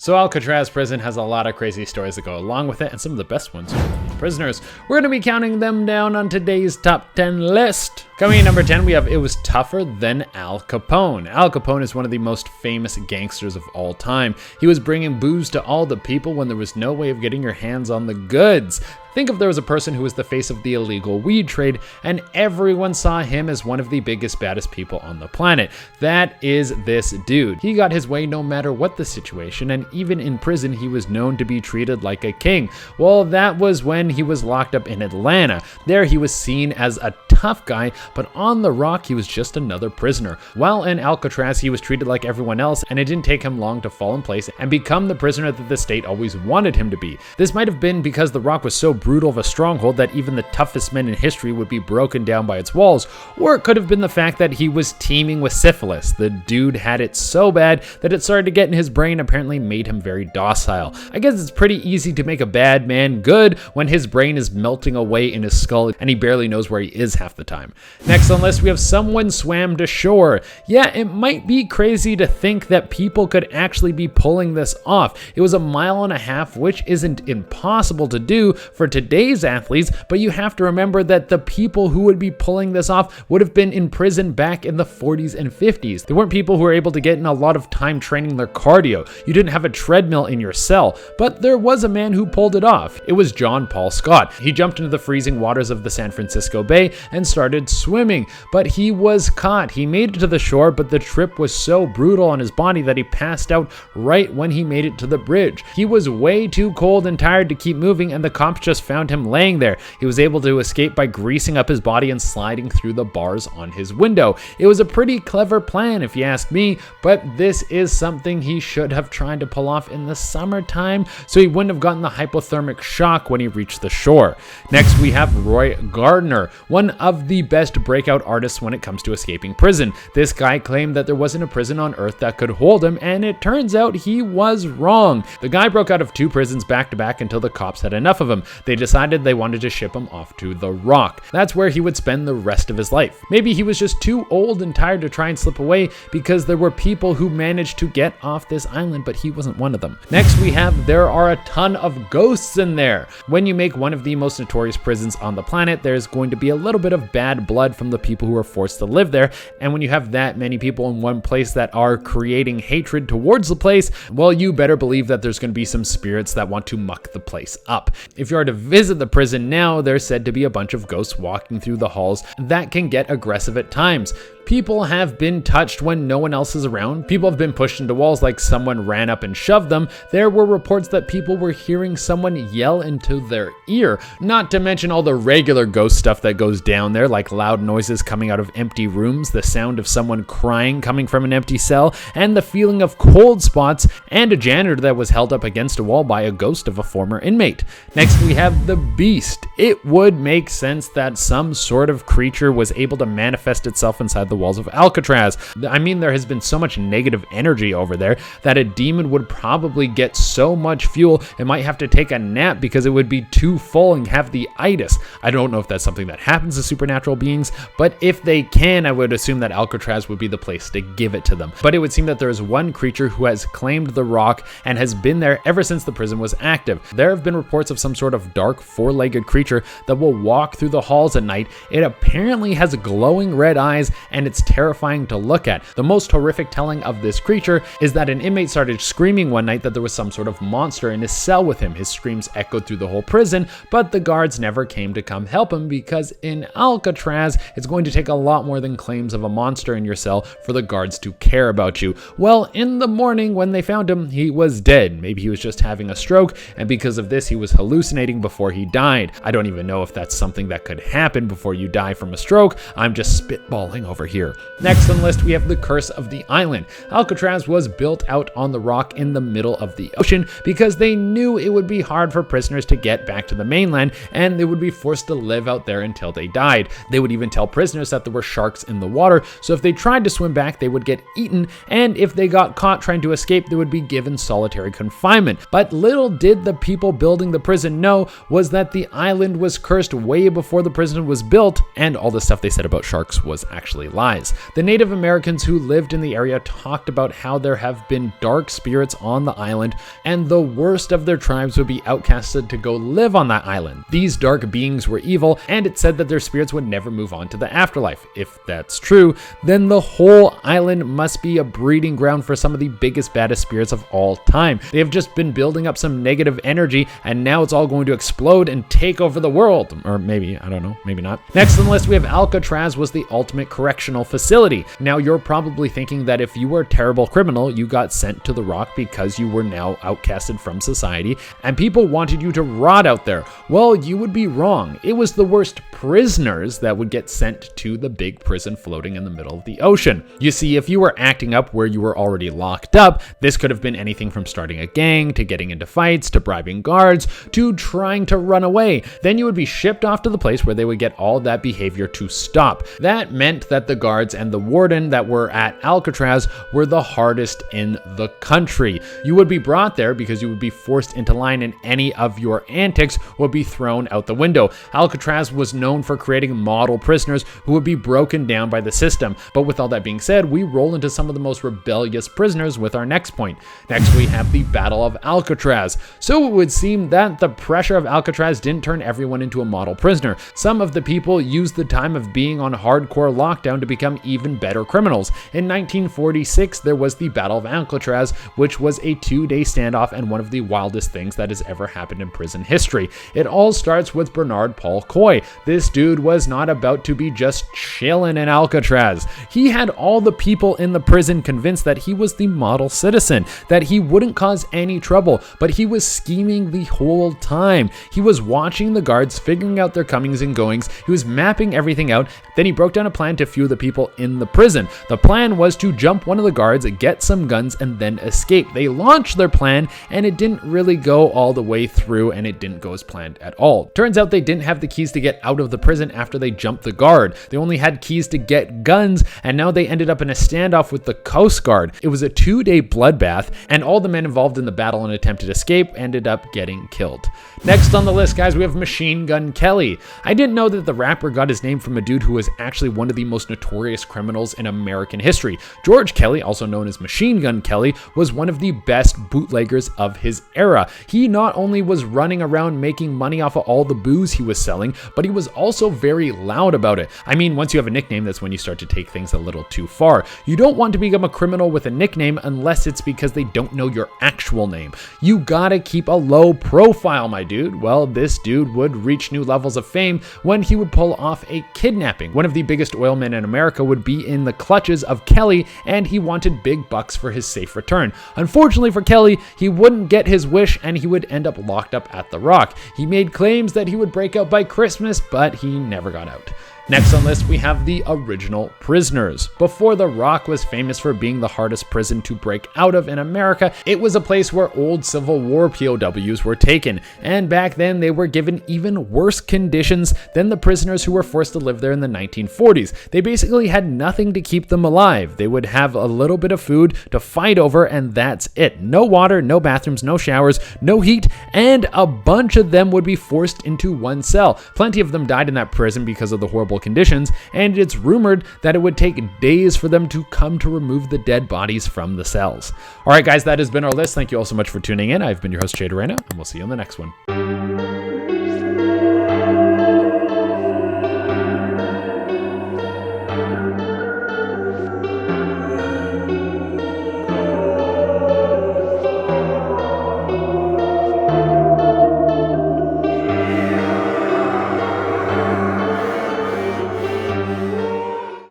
So Alcatraz prison has a lot of crazy stories that go along with it, and some of the best ones are the prisoners. We're going to be counting them down on today's top 10 list. Coming in number 10, we have It Was Tougher Than Al Capone. Al Capone is one of the most famous gangsters of all time. He was bringing booze to all the people when there was no way of getting your hands on the goods. Think if there was a person who was the face of the illegal weed trade, and everyone saw him as one of the biggest, baddest people on the planet. That is this dude. He got his way no matter what the situation, and even in prison, he was known to be treated like a king. Well, that was when he was locked up in Atlanta. There, he was seen as a tough guy, but on the rock, he was just another prisoner. While in Alcatraz, he was treated like everyone else, and it didn't take him long to fall in place and become the prisoner that the state always wanted him to be. This might have been because the rock was so brutal of a stronghold that even the toughest men in history would be broken down by its walls, or it could have been the fact that he was teeming with syphilis. The dude had it so bad that it started to get in his brain, apparently made him very docile. I guess it's pretty easy to make a bad man good when his brain is melting away in his skull and he barely knows where he is half the time. Next on the list, we have Someone Swam to Shore. Yeah, it might be crazy to think that people could actually be pulling this off. It was 1.5 miles, which isn't impossible to do for today's athletes, but you have to remember that the people who would be pulling this off would have been in prison back in the 40s and 50s. They weren't people who were able to get in a lot of time training their cardio. You didn't have a treadmill in your cell, but there was a man who pulled it off. It was John Paul Scott. He jumped into the freezing waters of the San Francisco Bay and started swimming, but he was caught. He made it to the shore, but the trip was so brutal on his body that he passed out right when he made it to the bridge. He was way too cold and tired to keep moving, and the cops just found him laying there. He was able to escape by greasing up his body and sliding through the bars on his window. It was a pretty clever plan if you ask me, but this is something he should have tried to pull off in the summertime so he wouldn't have gotten the hypothermic shock when he reached the shore. Next, we have Roy Gardner, one of the best breakout artists when it comes to escaping prison. This guy claimed that there wasn't a prison on earth that could hold him, and it turns out he was wrong. The guy broke out of 2 prisons back to back until the cops had enough of him. They decided they wanted to ship him off to the Rock. That's where he would spend the rest of his life. Maybe he was just too old and tired to try and slip away, because there were people who managed to get off this island, but he wasn't one of them. Next, we have There Are a Ton of Ghosts in There. When you make one of the most notorious prisons on the planet, there's going to be a little bit of bad blood from the people who are forced to live there, and when you have that many people in one place that are creating hatred towards the place, well, you better believe that there's going to be some spirits that want to muck the place up. If you are to visit the prison now, there's said to be a bunch of ghosts walking through the halls that can get aggressive at times. People have been touched when no one else is around. People have been pushed into walls like someone ran up and shoved them. There were reports that people were hearing someone yell into their ear. Not to mention all the regular ghost stuff that goes down there, like loud noises coming out of empty rooms, the sound of someone crying coming from an empty cell, and the feeling of cold spots, and a janitor that was held up against a wall by a ghost of a former inmate. Next, we have the Beast. It would make sense that some sort of creature was able to manifest itself inside the walls of Alcatraz. I mean, there has been so much negative energy over there that a demon would probably get so much fuel it might have to take a nap because it would be too full and have the itis. I don't know if that's something that happens to supernatural beings, but if they can, I would assume that Alcatraz would be the place to give it to them. But it would seem that there is one creature who has claimed the Rock and has been there ever since the prison was active. There have been reports of some sort of dark 4-legged creature that will walk through the halls at night. It apparently has glowing red eyes, and it's terrifying to look at. The most horrific telling of this creature is that an inmate started screaming one night that there was some sort of monster in his cell with him. His screams echoed through the whole prison, but the guards never came to come help him because in Alcatraz, it's going to take a lot more than claims of a monster in your cell for the guards to care about you. Well, in the morning when they found him, he was dead. Maybe he was just having a stroke, and because of this, he was hallucinating before he died. I don't even know if that's something that could happen before you die from a stroke. I'm just spitballing over here. Next on the list, we have the Curse of the Island. Alcatraz was built out on the rock in the middle of the ocean because they knew it would be hard for prisoners to get back to the mainland, and they would be forced to live out there until they died. They would even tell prisoners that there were sharks in the water, so if they tried to swim back, they would get eaten, and if they got caught trying to escape, they would be given solitary confinement. But little did the people building the prison know, was that the island was cursed way before the prison was built, and all the stuff they said about sharks was actually lies. The Native Americans who lived in the area talked about how there have been dark spirits on the island, and the worst of their tribes would be outcasted to go live on that island. These dark beings were evil, and it said that their spirits would never move on to the afterlife. If that's true, then the whole island must be a breeding ground for some of the biggest, baddest spirits of all time. They have just been building up some negative energy, and now it's all going to explode and take over the world. Or maybe, I don't know, maybe not. Next on the list, we have Alcatraz was the ultimate correctional facility. Now, you're probably thinking that if you were a terrible criminal, you got sent to the Rock because you were now outcasted from society, and people wanted you to rot out there. Well, you would be wrong. It was the worst prisoners that would get sent to the big prison floating in the middle of the ocean. You see, if you were acting up where you were already locked up, this could have been anything from starting a gang, to getting into fights, to bribing guards, to trying to run away. Then you would be shipped off to the place where they would get all that behavior to stop. That meant that the guards and the warden that were at Alcatraz were the hardest in the country. You would be brought there because you would be forced into line, and any of your antics would be thrown out the window. Alcatraz was known for creating model prisoners who would be broken down by the system. But with all that being said, we roll into some of the most rebellious prisoners with our next point. Next, we have the Battle of Alcatraz. So it would seem that the pressure of Alcatraz didn't turn everyone into a model prisoner. Some of the people used the time of being on hardcore lockdown to become even better criminals. In 1946, there was the Battle of Alcatraz, which was a 2-day standoff and one of the wildest things that has ever happened in prison history. It all starts with Bernard Paul Coy. This dude was not about to be just chilling in Alcatraz. He had all the people in the prison convinced that he was the model citizen, that he wouldn't cause any trouble, but he was scheming the whole time. He was watching the guards, figuring out their comings and goings. He was mapping everything out. Then he broke down a plan to few the people in the prison. The plan was to jump one of the guards, get some guns, and then escape. They launched their plan, and it didn't really go all the way through, and it didn't go as planned at all. Turns out they didn't have the keys to get out of the prison after they jumped the guard. They only had keys to get guns, and now they ended up in a standoff with the Coast Guard. It was a 2-day bloodbath, and all the men involved in the battle and attempted escape ended up getting killed. Next on the list, guys, we have Machine Gun Kelly. I didn't know that the rapper got his name from a dude who was actually one of the most notorious criminals in American history. George Kelly, also known as Machine Gun Kelly, was one of the best bootleggers of his era. He not only was running around making money off of all the booze he was selling, but he was also very loud about it. I mean, once you have a nickname, that's when you start to take things a little too far. You don't want to become a criminal with a nickname unless it's because they don't know your actual name. You gotta keep a low profile, my dude. Well, this dude would reach new levels of fame when he would pull off a kidnapping. One of the biggest oil men in America would be in the clutches of Kelly, and he wanted big bucks for his safe return. Unfortunately for Kelly, he wouldn't get his wish, and he would end up locked up at the Rock. He made claims that he would break out by Christmas, but he never got out. Next on the list, we have the original prisoners. Before the Rock was famous for being the hardest prison to break out of in America, it was a place where old Civil War POWs were taken, and back then they were given even worse conditions than the prisoners who were forced to live there in the 1940s. They basically had nothing to keep them alive. They would have a little bit of food to fight over, and that's it. No water, no bathrooms, no showers, no heat, and a bunch of them would be forced into one cell. Plenty of them died in that prison because of the horrible conditions, and it's rumored that it would take days for them to come to remove the dead bodies from the cells. All right, guys, that has been our list. Thank you all so much for tuning in. I've been your host, Jay Dorena, and we'll see you on the next one.